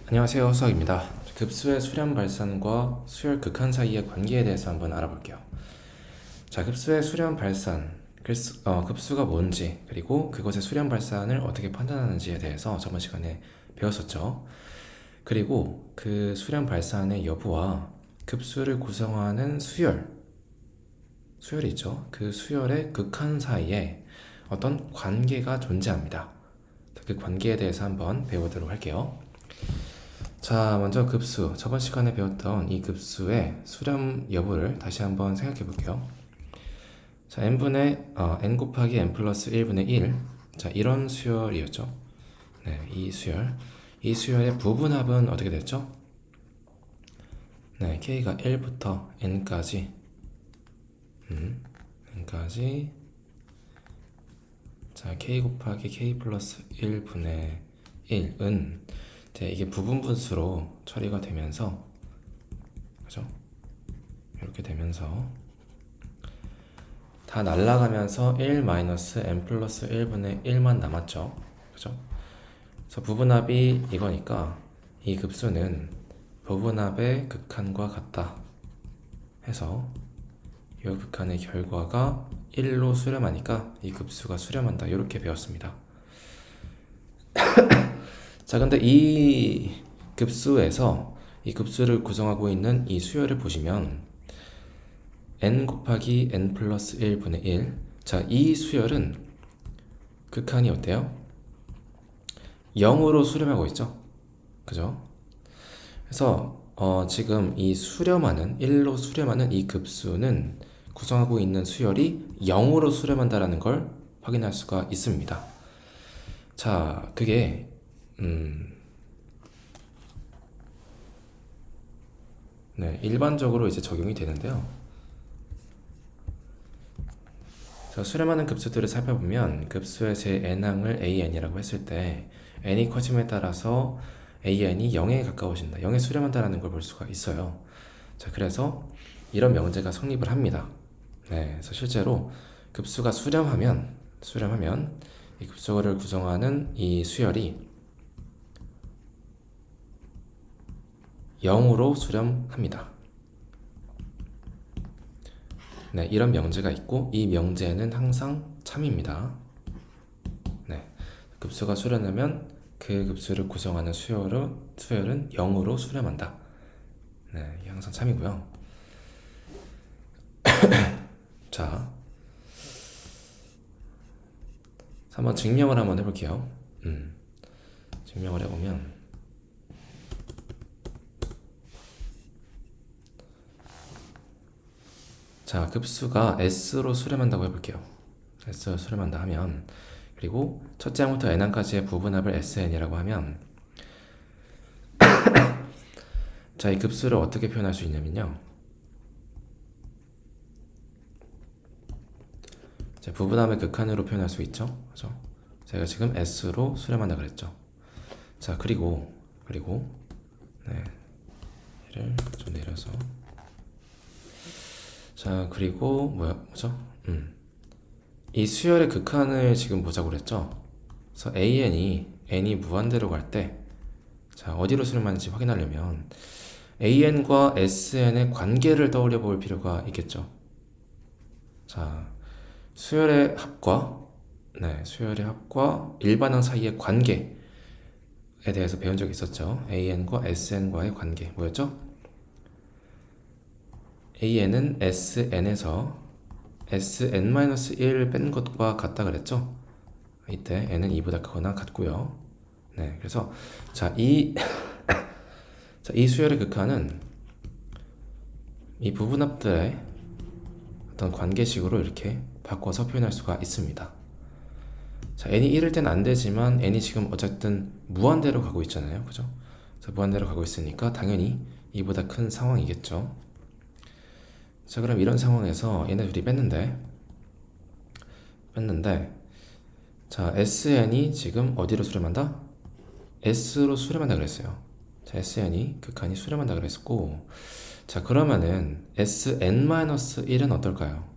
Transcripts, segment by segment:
안녕하세요, 수학입니다. 급수의 수렴 발산과 수열 극한 사이의 관계에 대해서 한번 알아볼게요. 자, 급수의 수렴 발산, 급수가 뭔지, 그리고 그것의 수렴 발산을 어떻게 판단하는지에 대해서 저번 시간에 배웠었죠. 그리고 그 수렴 발산의 여부와 급수를 구성하는 수열이 있죠. 그 수열의 극한 사이에 어떤 관계가 존재합니다. 그 관계에 대해서 한번 배워보도록 할게요. 자, 먼저 급수. 저번 시간에 배웠던 이 급수의 수렴 여부를 다시 한번 생각해 볼게요. 자, n 곱하기 n 플러스 1분의 1. 자, 이런 수열이었죠. 네, 이 수열. 이 수열의 부분합은 어떻게 됐죠? 네, k가 1부터 n까지. n까지. 자, k 곱하기 k 플러스 1분의 1은 이게 부분분수로 처리가 되면서, 그죠? 이렇게 되면서 다 날아가면서 1-n 플러스 1분의 1만 남았죠. 그죠? 그래서 부분합이 이거니까 이 급수는 부분합의 극한과 같다 해서 이 극한의 결과가 1로 수렴하니까 이 급수가 수렴한다. 이렇게 배웠습니다. 자, 근데 이 급수에서 이 급수를 구성하고 있는 이 수열을 보시면 n 곱하기 n 플러스 1분의 1. 자, 이 수열은 극한이 어때요? 0으로 수렴하고 있죠. 그죠? 그래서 지금 이 수렴하는 1로 수렴하는 이 급수는 구성하고 있는 수열이 0으로 수렴한다라는 걸 확인할 수가 있습니다. 자, 그게 네, 일반적으로 이제 적용이 되는데요. 자, 수렴하는 급수들을 살펴보면 급수의 제 n항을 an이라고 했을 때 n이 커짐에 따라서 an이 0에 가까워진다. 0에 수렴한다라는 걸 볼 수가 있어요. 자, 그래서 이런 명제가 성립을 합니다. 네, 그래서 실제로 급수가 수렴하면 이 급수를 구성하는 이 수열이 0으로 수렴합니다. 네, 이런 명제가 있고 이 명제는 항상 참입니다. 네, 급수가 수렴하면 그 급수를 구성하는 수열은 0으로 수렴한다. 네, 이게 항상 참이고요. 자, 한번 증명을 한번 해볼게요. 증명을 해보면 자, 급수가 s로 수렴한다고 해볼게요. s로 수렴한다 하면 그리고 첫째 항부터 n항까지의 부분합을 sn이라고 하면 자, 이 급수를 어떻게 표현할 수 있냐면요. 자, 부분합의 극한으로 표현할 수 있죠. 그죠? 제가 지금 s로 수렴한다 그랬죠. 자, 그리고 네, 얘를 좀 내려서 자, 그리고 뭐죠? 이 수열의 극한을 지금 보자고 그랬죠. 그래서 n이 무한대로 갈 때 자, 어디로 수렴하는지 확인하려면 an과 sn의 관계를 떠올려 볼 필요가 있겠죠. 자, 수열의 합과 일반항 사이의 관계에 대해서 배운 적이 있었죠. an과 sn과의 관계 뭐였죠? an은 sn에서 sn-1을 뺀 것과 같다 그랬죠. 이때 n은 2보다 크거나 같고요. 네, 그래서 자, 이 수열의 극한은 이 부분합들의 어떤 관계식으로 이렇게 바꿔서 표현할 수가 있습니다. 자, n이 1일 땐 안 되지만 n이 지금 어쨌든 무한대로 가고 있잖아요. 그죠? 그래서 무한대로 가고 있으니까 당연히 2보다 큰 상황이겠죠. 자, 그럼 이런 상황에서 얘네 둘이 뺐는데 자, sn이 지금 어디로 수렴한다? s로 수렴한다 그랬어요. 자, sn이 극한이 수렴한다 그랬었고 자, 그러면은 sn-1은 어떨까요?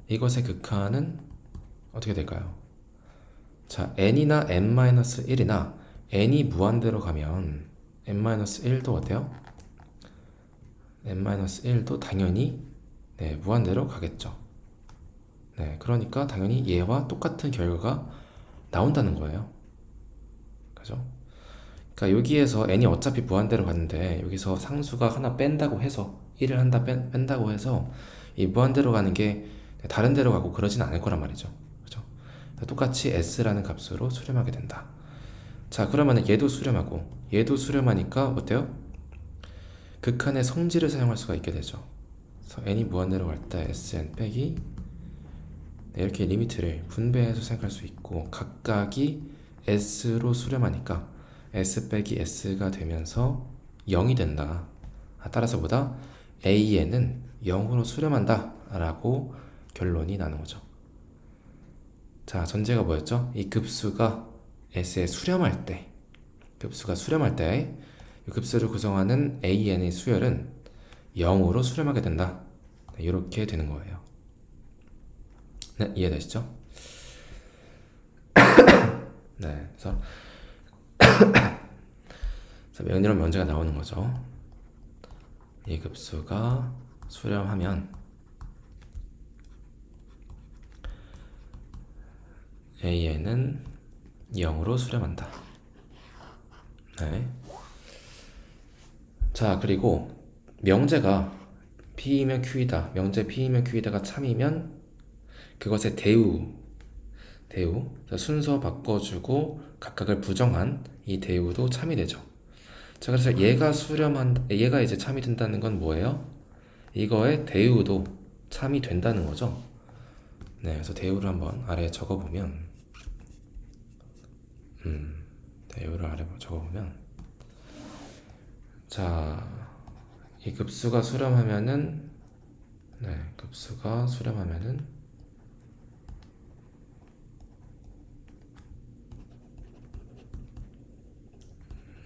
이것의 극한은 어떻게 될까요? 자, n이나 n-1이나 n이 무한대로 가면 n-1도 어때요? n-1도 당연히 네, 무한대로 가겠죠. 네, 그러니까 당연히 얘와 똑같은 결과가 나온다는 거예요. 그죠? 그러니까 여기에서 n이 어차피 무한대로 갔는데 여기서 상수가 하나 뺀다고 해서 1을 한다 뺀다고 해서 이 무한대로 가는 게 다른 데로 가고 그러진 않을 거란 말이죠. 그죠? 똑같이 s라는 값으로 수렴하게 된다. 자, 그러면 얘도 수렴하고 얘도 수렴하니까 어때요? 극한의 성질을 사용할 수가 있게 되죠. 그래서 n이 무한대로 갈 때 sn 빼기 네, 이렇게 리미트를 분배해서 생각할 수 있고 각각이 s로 수렴하니까 s 빼기 s가 되면서 0이 된다. 따라서 보다 an은 0으로 수렴한다 라고 결론이 나는 거죠. 자, 전제가 뭐였죠? 이 급수가 s에 수렴할 때 급수가 수렴할 때 이 급수를 구성하는 an의 수열은 0으로 수렴하게 된다. 네, 이렇게 되는 거예요. 네, 이해되시죠? 네, 그래서 이런 문제가 나오는 거죠. 이 급수가 수렴하면 an은 0으로 수렴한다. 네. 자, 그리고 명제가 P이면 Q이다. 명제 P이면 Q이다가 참이면 그것의 대우 순서 바꿔주고 각각을 부정한 이 대우도 참이 되죠. 자, 그래서 얘가 이제 참이 된다는 건 뭐예요? 이거의 대우도 참이 된다는 거죠. 네, 그래서 대우를 한번 아래에 적어보면 대우를 아래에 적어보면 자, 이 급수가 수렴하면은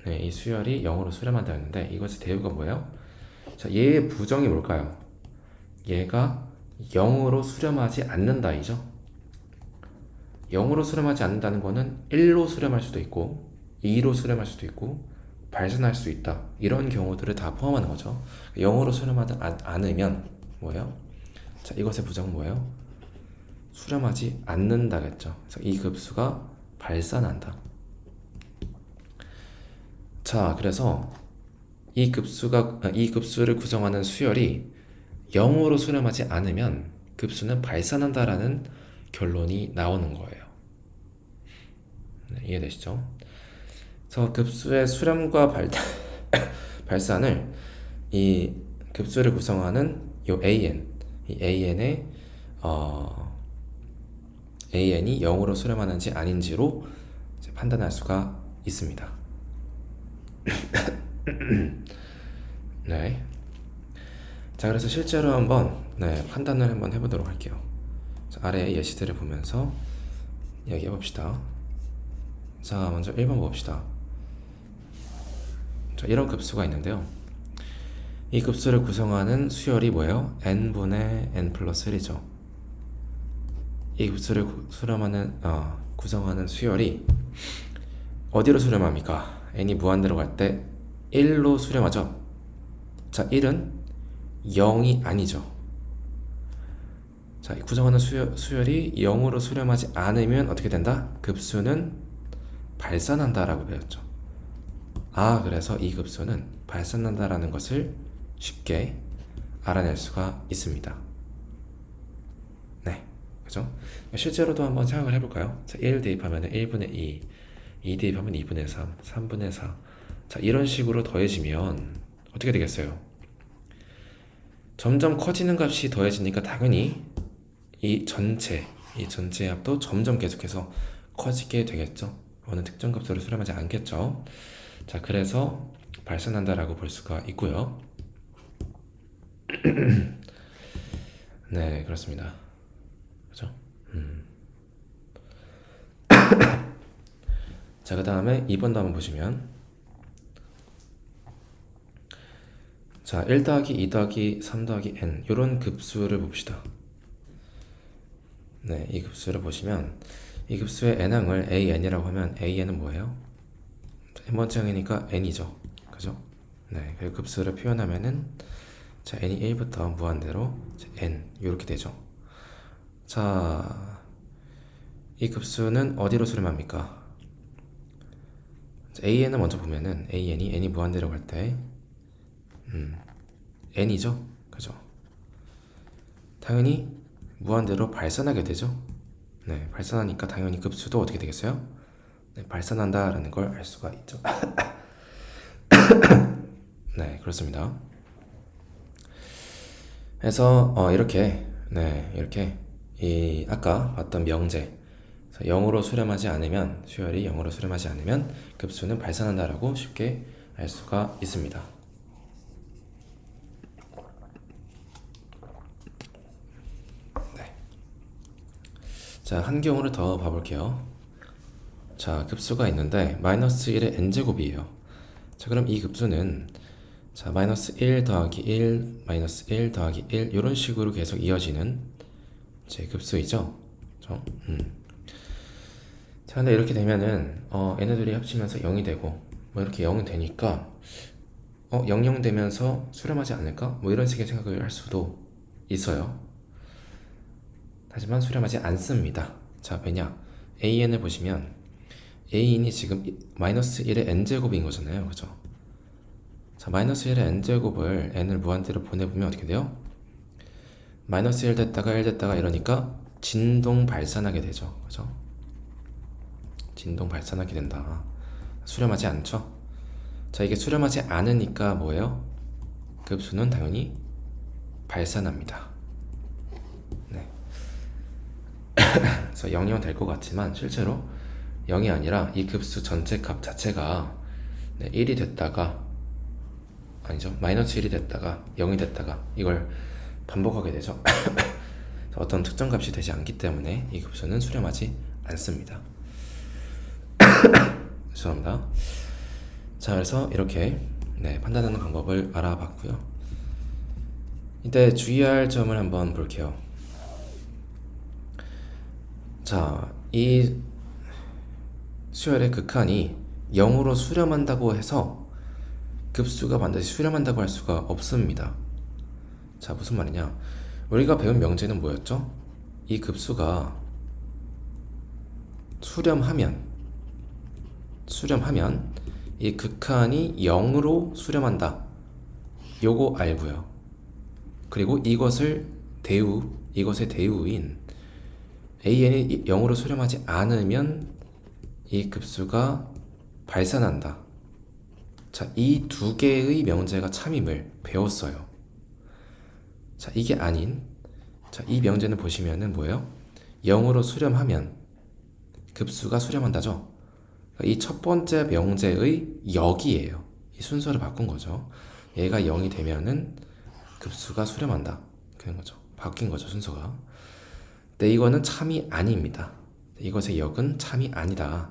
이 수열이 0으로 수렴한다 했는데 이것의 대우가 뭐예요? 자, 얘의 부정이 뭘까요? 얘가 0으로 수렴하지 않는다이죠. 0으로 수렴하지 않는다는 거는 1로 수렴할 수도 있고 2로 수렴할 수도 있고 발산할 수 있다. 이런 경우들을 다 포함하는 거죠. 0으로 수렴하지 않으면 뭐예요? 자, 이것의 부정은 뭐예요? 수렴하지 않는다겠죠. 그래서 이 급수가 발산한다. 자, 그래서 이 급수를 구성하는 수열이 0으로 수렴하지 않으면 급수는 발산한다라는 결론이 나오는 거예요. 네, 이해되시죠? 그래서 급수의 수렴과 발산을 이 급수를 구성하는 이 an의 an이 0으로 수렴하는지 아닌지로 판단할 수가 있습니다. 네. 자, 그래서 실제로 한번 판단을 한번 해보도록 할게요. 자, 아래 예시들을 보면서 이야기해 봅시다. 자, 먼저 1번 봅시다. 자, 이런 급수가 있는데요. 이 급수를 구성하는 수열이 뭐예요? n분의 n 플러스 1이죠. 이 급수를 구성하는 수열이 어디로 수렴합니까? n이 무한대로 갈 때 1로 수렴하죠. 자, 1은 0이 아니죠. 자, 구성하는 수열이 0으로 수렴하지 않으면 어떻게 된다? 급수는 발산한다라고 배웠죠. 그래서 이 급수는 발산한다라는 것을 쉽게 알아낼 수가 있습니다. 네, 그죠? 실제로도 한번 생각을 해볼까요? 자, 1 대입하면 1분의 2, 2 대입하면 2분의 3, 3분의 4. 자, 이런 식으로 더해지면 어떻게 되겠어요? 점점 커지는 값이 더해지니까 당연히 이 전체 합도 점점 계속해서 커지게 되겠죠. 어느 특정 값으로 수렴하지 않겠죠. 자, 그래서 발산한다라고 볼 수가 있고요. 네, 그렇습니다. 그죠? 자, 그 다음에 2번도 한번 보시면 자, 1 더하기 2 더하기 3 더하기 n 이런 급수를 봅시다. 이 급수를 보시면 이 급수의 n항을 an이라고 하면 an은 뭐예요? n번째 항이니까 n이죠. 그죠? 네, 그리고 급수를 표현하면은 자, n이 1부터 무한대로 n 이렇게 되죠. 자, 이 급수는 어디로 수렴합니까? 자, an을 먼저 보면은 n이 무한대로 갈 때 n이죠. 그죠? 당연히 무한대로 발산하게 되죠. 네, 발산하니까 당연히 급수도 어떻게 되겠어요? 네, 발산한다라는 걸 알 수가 있죠. 네, 그렇습니다. 그래서 이렇게 이 아까 봤던 명제 0으로 수렴하지 않으면 수열이 0으로 수렴하지 않으면 급수는 발산한다라고 쉽게 알 수가 있습니다. 네. 자, 한 경우를 더 봐볼게요. 자, 급수가 있는데 마이너스 1의 n제곱이에요. 자, 그럼 이 급수는 자, 마이너스 1 더하기 1, 마이너스 1 더하기 1 이런 식으로 계속 이어지는 제 급수이죠. 그렇죠? 자, 근데 이렇게 되면은 얘네들이 합치면서 0이 되고 뭐 이렇게 0이 되니까 00 되면서 수렴하지 않을까? 뭐 이런 식의 생각을 할 수도 있어요. 하지만 수렴하지 않습니다. 자, 왜냐? an을 보시면 a인이 지금 마이너스 1의 n제곱인 거잖아요. 그죠? 자, 마이너스 1의 n제곱을 n을 무한대로 보내보면 어떻게 돼요? 마이너스 1 됐다가 1 됐다가 이러니까 진동 발산하게 되죠. 그죠? 진동 발산하게 된다. 수렴하지 않죠? 자, 이게 수렴하지 않으니까 뭐예요? 급수는 당연히 발산합니다. 네. 그래서 0이 될 것 같지만 실제로 0이 아니라 이 급수 전체 값 자체가 1이 됐다가 아니죠. 마이너스 1이 됐다가 0이 됐다가 이걸 반복하게 되죠. 어떤 특정 값이 되지 않기 때문에 이 급수는 수렴하지 않습니다. 죄송합니다. 자, 그래서 이렇게 판단하는 방법을 알아봤고요. 이때 주의할 점을 한번 볼게요. 자, 이 수열의 극한이 0으로 수렴한다고 해서 급수가 반드시 수렴한다고 할 수가 없습니다. 자, 무슨 말이냐? 우리가 배운 명제는 뭐였죠? 이 급수가 수렴하면 이 극한이 0으로 수렴한다. 요거 알고요. 그리고 이것의 대우인 an이 0으로 수렴하지 않으면 이 급수가 발산한다. 자, 이 두 개의 명제가 참임을 배웠어요. 자, 이게 아닌 자, 이 명제는 보시면은 뭐예요? 0으로 수렴하면 급수가 수렴한다죠. 이 첫 번째 명제의 역이에요. 이 순서를 바꾼 거죠. 얘가 0이 되면은 급수가 수렴한다. 그런 거죠. 바뀐 거죠, 순서가. 근데 이거는 참이 아닙니다. 이것의 역은 참이 아니다.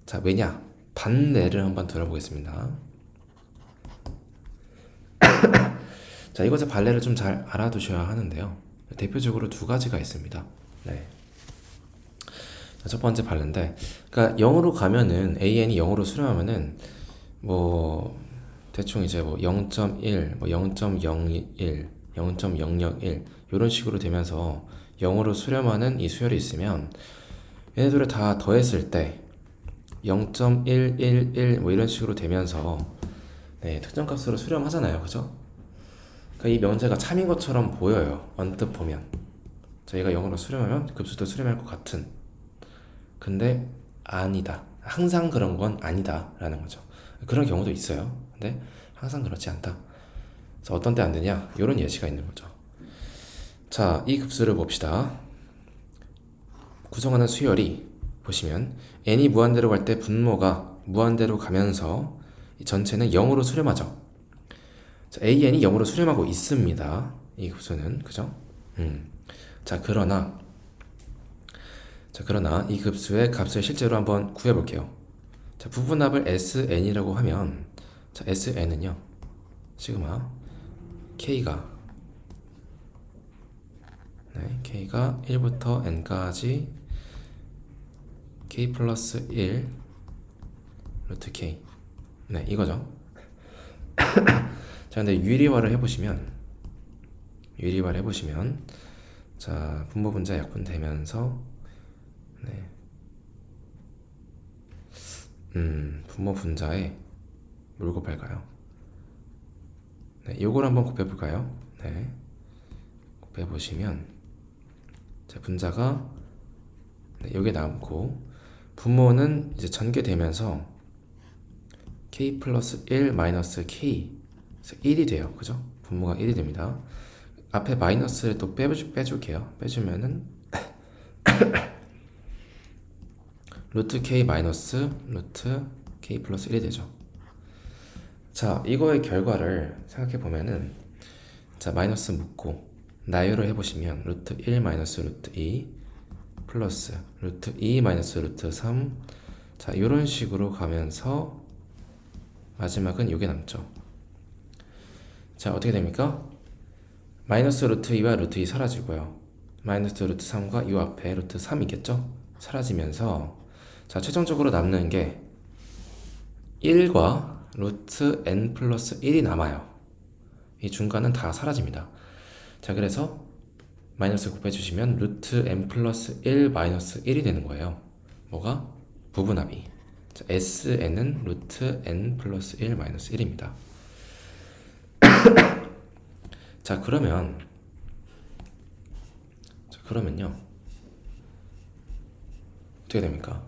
자, 왜냐? 반례를 한번 들어보겠습니다. 자, 이것의 반례를 좀 잘 알아두셔야 하는데요. 대표적으로 두 가지가 있습니다. 네. 첫 번째 반례인데, 그러니까 0으로 가면은 an이 0으로 수렴하면은 뭐 대충 이제 뭐 0.1, 뭐 0.01, 0.001 이런 식으로 되면서 0으로 수렴하는 이 수열이 있으면 얘네들을 다 더했을 때 0.111 뭐 이런 식으로 되면서 특정 값으로 수렴하잖아요. 그죠? 그러니까 이 명제가 참인 것처럼 보여요. 언뜻 보면. 저희가 0으로 수렴하면 급수도 수렴할 것 같은. 근데 아니다. 항상 그런 건 아니다 라는 거죠. 그런 경우도 있어요. 근데 항상 그렇지 않다. 그래서 어떤 때 안 되냐? 이런 예시가 있는 거죠. 자, 이 급수를 봅시다. 구성하는 수열이 보시면 n이 무한대로 갈 때 분모가 무한대로 가면서 이 전체는 0으로 수렴하죠. 자, an이 0으로 수렴하고 있습니다. 이 급수는 그죠? 자, 그러나 이 급수의 값을 실제로 한번 구해볼게요. 자, 부분합을 sn이라고 하면 자, sn은요 시그마 k가 k가 1부터 n까지 k 플러스 1 루트 k. 네, 이거죠. 자, 근데 유리화를 해보시면 자, 분모 분자 약분되면서 네, 분모 분자에 뭘 곱할까요? 네, 요걸 한번 곱해볼까요? 네, 곱해보시면 자, 분자가 네, 요게 남고 분모는 이제 전개되면서 k 플러스 1 마이너스 k 1이 돼요. 그죠? 분모가 1이 됩니다. 앞에 마이너스를 또 빼줄게요. 빼주면은 루트 k 마이너스 루트 k 플러스 1이 되죠. 자, 이거의 결과를 생각해 보면은 자, 마이너스 묶고 나열을 해보시면 루트 1 마이너스 루트 2 플러스 루트 2 마이너스 루트 3. 자, 이런 식으로 가면서 마지막은 이게 남죠. 자, 어떻게 됩니까? 마이너스 루트 2와 루트 2 사라지고요. 마이너스 루트 3과 이 앞에 루트 3이겠죠? 사라지면서 자, 최종적으로 남는 게 1과 루트 n 플러스 1이 남아요. 이 중간은 다 사라집니다. 자, 그래서 마이너스 곱해주시면 루트 n 플러스 1 마이너스 1이 되는 거예요. 뭐가? 부분합이. 자, SN은 루트 n 플러스 1 마이너스 1입니다. 자, 그러면요 어떻게 됩니까?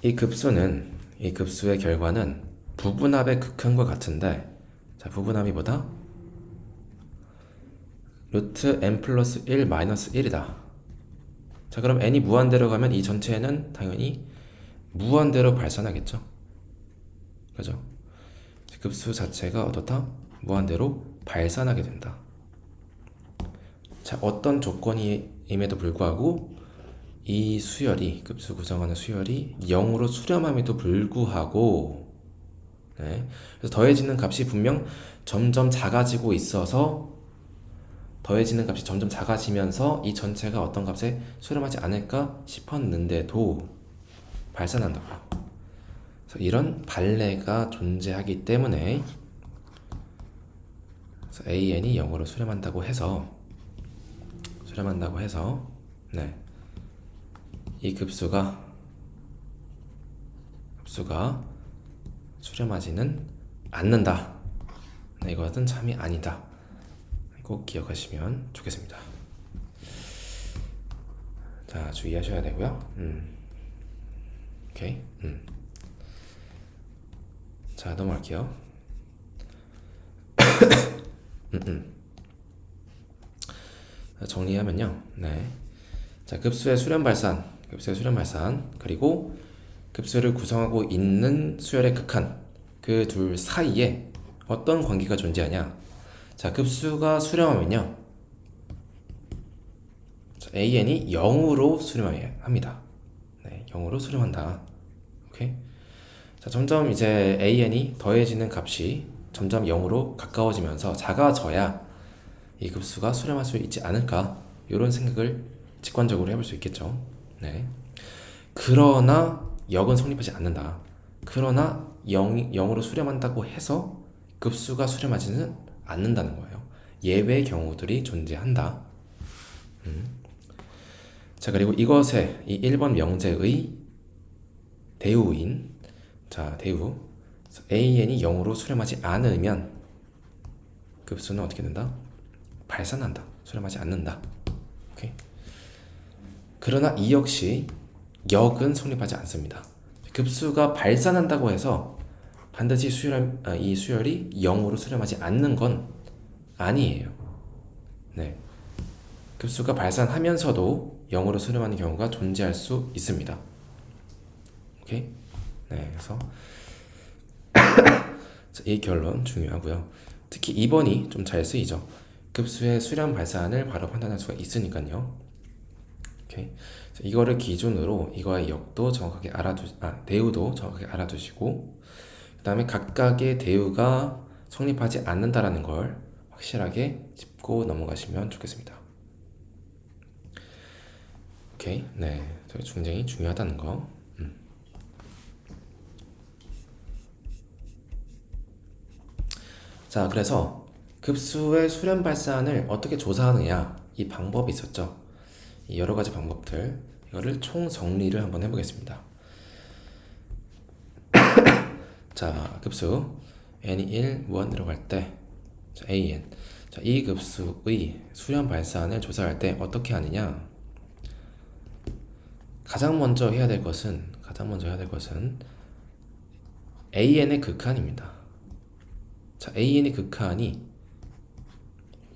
이 급수의 결과는 부분합의 극한과 같은데 자, 부분합이 뭐다? 루트 n 플러스 1 마이너스 1이다. 자, 그럼 n이 무한대로 가면 이 전체는 당연히 무한대로 발산하겠죠. 그죠? 급수 자체가 어떻다? 무한대로 발산하게 된다. 자, 어떤 조건임에도 불구하고 이 수열이, 급수 구성하는 수열이 0으로 수렴함에도 불구하고 네, 그래서 더해지는 값이 분명 점점 작아지고 있어서 더해지는 값이 점점 작아지면서 이 전체가 어떤 값에 수렴하지 않을까 싶었는데도 발산한다고요. 그래서 이런 발레가 존재하기 때문에 AN이 0으로 수렴한다고 해서 네, 이 급수가 수렴하지는 않는다. 네, 이것은 참이 아니다. 꼭 기억하시면 좋겠습니다. 자, 주의하셔야 되고요. 오케이. 자, 넘어갈게요. 정리하면요. 네. 자, 급수의 수렴 발산, 그리고 급수를 구성하고 있는 수열의 극한, 그 둘 사이에 어떤 관계가 존재하냐? 자, 급수가 수렴하면요. 자, AN이 0으로 수렴합니다. 네, 0으로 수렴한다. 오케이? 자, 점점 이제 AN이 더해지는 값이 점점 0으로 가까워지면서 작아져야 이 급수가 수렴할 수 있지 않을까? 이런 생각을 직관적으로 해볼 수 있겠죠. 네. 그러나 역은 성립하지 않는다. 그러나 0으로 수렴한다고 해서 급수가 수렴하지는 않는다는 거예요. 예외 경우들이 존재한다. 자, 그리고 이것의 이 1번 명제의 대우인 자, 대우 AN이 0으로 수렴하지 않으면 급수는 어떻게 된다? 발산한다. 수렴하지 않는다. 오케이. 그러나 이 역시 역은 성립하지 않습니다. 급수가 발산한다고 해서 반드시 이 수열이 0으로 수렴하지 않는 건 아니에요. 네. 급수가 발산하면서도 0으로 수렴하는 경우가 존재할 수 있습니다. 오케이? 네, 그래서 이 결론 중요하고요. 특히 2번이 좀 잘 쓰이죠. 급수의 수렴 발산을 바로 판단할 수가 있으니까요. 오케이. 이거를 기준으로 이거의 역도 정확하게 대우도 정확하게 알아두시고, 그 다음에 각각의 대우가 성립하지 않는다라는 걸 확실하게 짚고 넘어가시면 좋겠습니다. 오케이. 네. 굉장히 중요하다는 거. 자, 그래서 급수의 수렴 발산을 어떻게 조사하느냐 이 방법이 있었죠. 이 여러 가지 방법들 이거를 총 정리를 한번 해보겠습니다. 자, 급수 n이 1, 무한 들어갈 때 자, an 자, 이 급수의 수렴 발산을 조사할 때 어떻게 하느냐? 가장 먼저 해야 될 것은 an의 극한입니다. 자, an의 극한이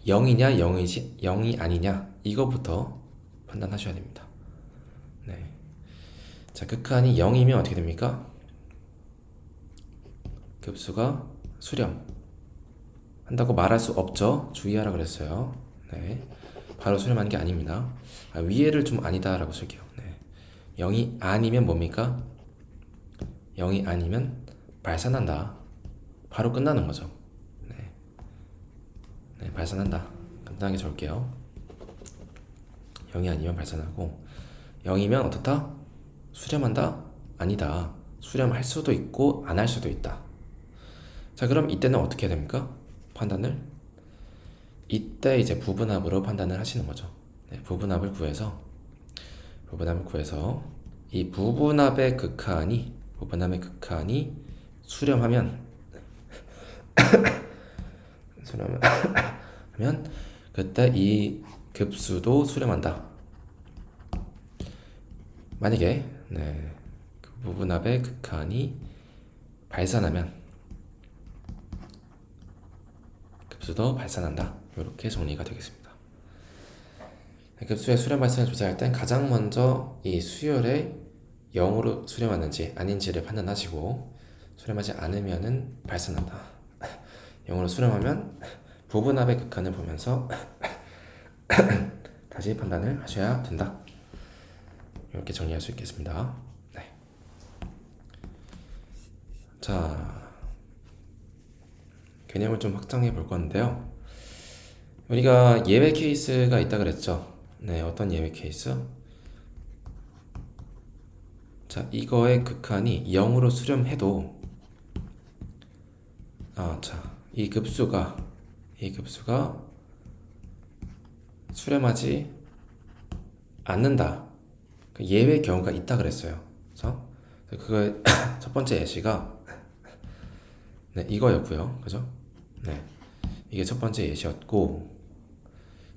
0이냐 0이 아니냐 이거부터 판단하셔야 됩니다. 네. 자, 극한이 0이면 어떻게 됩니까? 급수가 수렴 한다고 말할 수 없죠. 주의하라 그랬어요. 네. 바로 수렴하는 게 아닙니다. 위에를 좀 아니다라고 쓸게요. 네. 0이 아니면 뭡니까? 0이 아니면 발산한다. 바로 끝나는 거죠. 네. 네, 발산한다. 간단하게 적을게요. 0이 아니면 발산하고 0이면 어떻다? 수렴한다? 아니다. 수렴할 수도 있고 안 할 수도 있다. 자, 그럼 이때는 어떻게 해야 됩니까? 판단을 이때 이제 부분합으로 판단을 하시는 거죠. 네, 부분합을 구해서 이 부분합의 극한이 수렴하면 하면 그때 이 급수도 수렴한다. 만약에 네, 그 부분합의 극한이 발산하면 급수도 발산한다. 이렇게 정리가 되겠습니다. 급수의 수렴 발산을 조사할 땐 가장 먼저 이 수열에 0으로 수렴하는지 아닌지를 판단하시고 수렴하지 않으면은 발산한다. 0으로 수렴하면 부분합의 극한을 보면서 다시 판단을 하셔야 된다. 이렇게 정리할 수 있겠습니다. 네. 자, 개념을 좀 확장해 볼 건데요. 우리가 예외 케이스가 있다 그랬죠. 네, 어떤 예외 케이스? 자, 이거의 극한이 0으로 수렴해도 이 급수가 수렴하지 않는다. 그 예외 경우가 있다 그랬어요. 그래서 그거의 첫 번째 예시가 네, 이거였고요. 그죠? 네. 이게 첫 번째 예시였고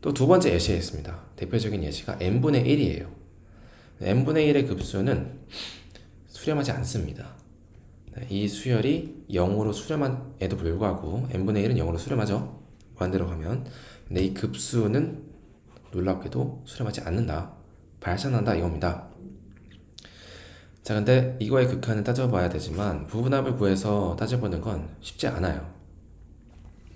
또 두 번째 예시였습니다. 대표적인 예시가 n분의 1이에요. n분의 1의 급수는 수렴하지 않습니다. 네, 이 수열이 0으로 수렴함에도 불구하고 n분의 1은 0으로 수렴하죠. 무한대로 가면. 근데 이 급수는 놀랍게도 수렴하지 않는다. 발산한다 이겁니다. 자, 근데 이거의 극한을 따져봐야 되지만 부분합을 구해서 따져보는 건 쉽지 않아요.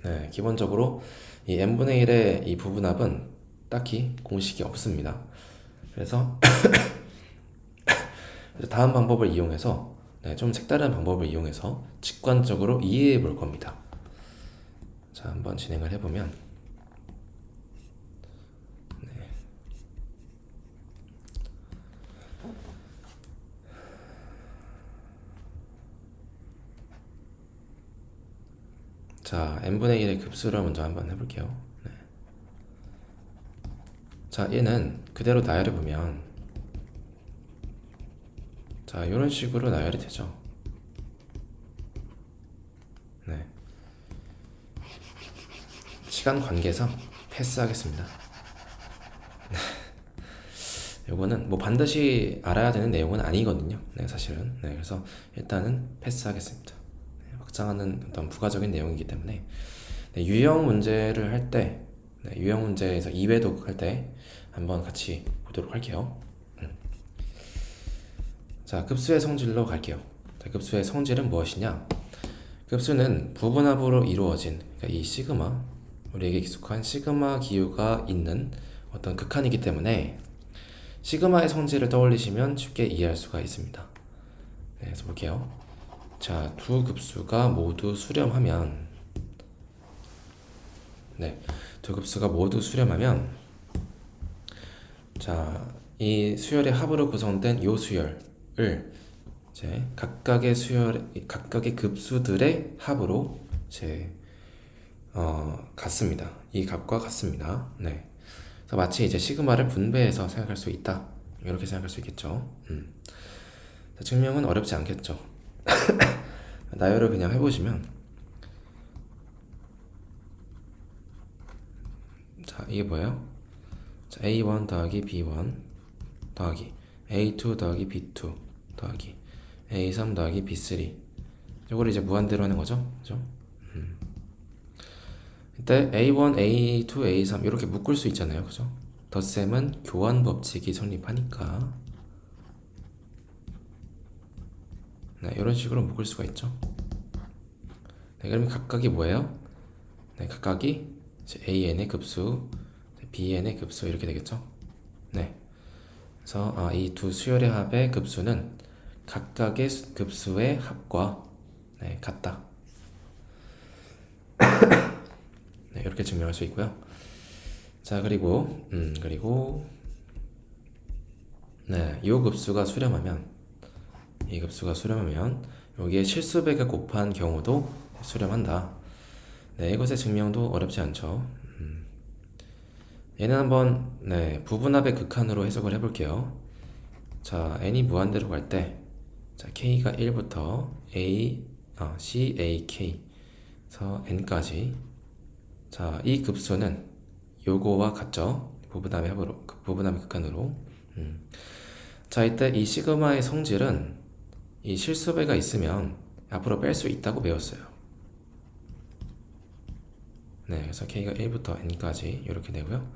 네, 기본적으로 이 n분의 1의 이 부분합은 딱히 공식이 없습니다. 그래서 다음 방법을 이용해서 네, 좀 색다른 방법을 이용해서 직관적으로 이해해 볼 겁니다. 자, 한번 진행을 해보면 네. 자, n분의 1의 급수를 먼저 한번 해볼게요. 네. 자, 얘는 그대로 나열해 보면 자, 이런 식으로 나열이 되죠. 네. 시간 관계상 패스하겠습니다. 요거는 뭐 반드시 알아야 되는 내용은 아니거든요. 네, 사실은. 네, 그래서 일단은 패스하겠습니다. 네, 확장하는 어떤 부가적인 내용이기 때문에 네, 유형 문제를 할 때, 네, 유형 문제에서 이외독 할 때 한번 같이 보도록 할게요. 자, 급수의 성질로 갈게요. 자, 급수의 성질은 무엇이냐? 급수는 부분합으로 이루어진 그러니까 이 시그마, 우리에게 익숙한 시그마 기호가 있는 어떤 극한이기 때문에 시그마의 성질을 떠올리시면 쉽게 이해할 수가 있습니다. 네, 그래서 볼게요. 자, 두 급수가 모두 수렴하면 네, 두 급수가 모두 수렴하면 자, 이 수열의 합으로 구성된 요 수열을 이제 각각의 급수들의 합으로 이제 같습니다. 이 값과 같습니다. 네. 그래서 마치 이제 시그마를 분배해서 생각할 수 있다. 이렇게 생각할 수 있겠죠. 자, 증명은 어렵지 않겠죠. 나열을 그냥 해보시면, 자, 이게 뭐예요? 자, A1 더하기 B1 더하기 A2 더하기 B2 더하기 A3 더하기 B3. 이걸 이제 무한대로 하는 거죠. 그죠? 이때 A1, A2, A3 이렇게 묶을 수 있잖아요. 그죠? 덧셈은 교환 법칙이 성립하니까 네, 이런 식으로 묶을 수가 있죠. 네, 그러면 각각이 뭐예요? 네, 각각이 이제 AN의 급수, BN의 급수 이렇게 되겠죠. 네, 그래서 이 두 수열의 합의 급수는 각각의 급수의 합과 네, 같다. 네, 이렇게 증명할 수 있고요. 자, 그리고 네, 이 급수가 수렴하면 여기에 실수배가 곱한 경우도 수렴한다. 네, 이것의 증명도 어렵지 않죠. 얘는 한번 네, 부분합의 극한으로 해석을 해볼게요. 자, n이 무한대로 갈 때, 자, k가 1부터 c, a, k, 그래서 n까지. 자, 이 급수는 요거와 같죠. 부분합의 합으로, 부분합의 극한으로. 자, 이때 이 시그마의 성질은 이 실수배가 있으면 앞으로 뺄 수 있다고 배웠어요. 네, 그래서 k가 1부터 n까지 이렇게 되고요.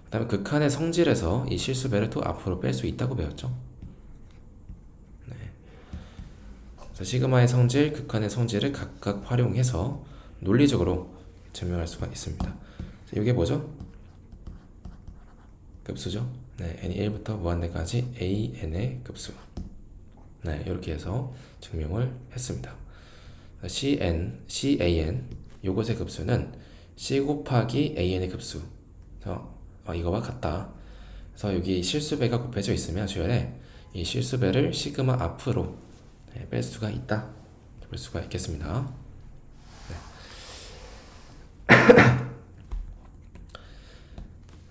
그 다음에 극한의 성질에서 이 실수배를 또 앞으로 뺄 수 있다고 배웠죠. 네. 그래서 시그마의 성질, 극한의 성질을 각각 활용해서 논리적으로 증명할 수가 있습니다. 이게 뭐죠? 급수죠. 네, n이 1부터 무한대까지 an의 급수. 네, 이렇게 해서 증명을 했습니다. can 요것의 급수는 c 곱하기 an의 급수. 그래서 이거와 같다. 그래서 여기 실수배가 곱해져 있으면 수열에 이 실수배를 시그마 앞으로 네, 뺄 수가 있다. 볼 수가 있겠습니다.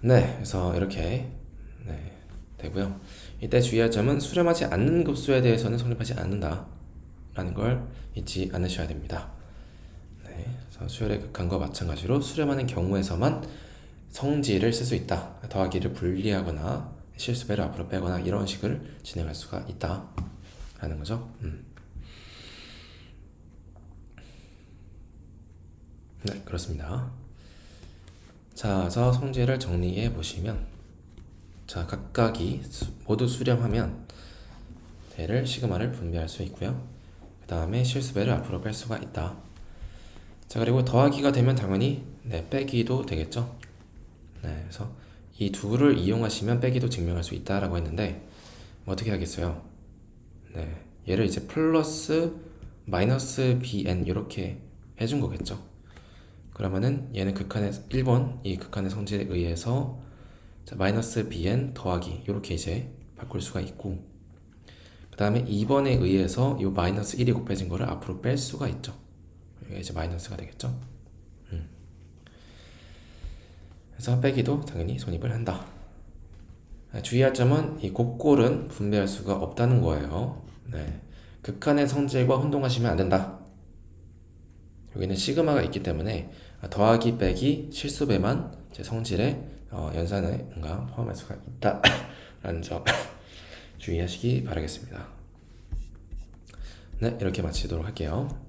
네, 그래서 이렇게 네, 되고요. 이때 주의할 점은 수렴하지 않는 급수에 대해서는 성립하지 않는다 라는 걸 잊지 않으셔야 됩니다. 네, 그래서 수열의 극한과 마찬가지로 수렴하는 경우에서만 성질을 쓸 수 있다. 더하기를 분리하거나 실수배를 앞으로 빼거나 이런 식을 진행할 수가 있다 라는 거죠. 네, 그렇습니다. 자, 그래서 성질을 정리해 보시면, 자, 각각이 모두 수렴하면 대를 시그마를 분배할 수 있고요. 그 다음에 실수배를 앞으로 뺄 수가 있다. 자, 그리고 더하기가 되면 당연히 네, 빼기도 되겠죠. 네, 그래서 이 둘을 이용하시면 빼기도 증명할 수 있다라고 했는데 어떻게 하겠어요? 네, 얘를 이제 플러스 마이너스 bn 이렇게 해준 거겠죠. 그러면은 얘는 극한의 1번 이 극한의 성질에 의해서 자, 마이너스 bn 더하기 이렇게 이제 바꿀 수가 있고, 그 다음에 2번에 의해서 이 마이너스 1이 곱해진 거를 앞으로 뺄 수가 있죠. 이게 이제 마이너스가 되겠죠. 그래서 빼기도 당연히 성립을 한다. 주의할 점은 이 곱골은 분배할 수가 없다는 거예요. 네. 극한의 성질과 혼동하시면 안 된다. 여기는 시그마가 있기 때문에 더하기 빼기 실수배만 제 성질의 연산에 뭔가 포함할 수가 있다라는 점 주의하시기 바라겠습니다. 네, 이렇게 마치도록 할게요.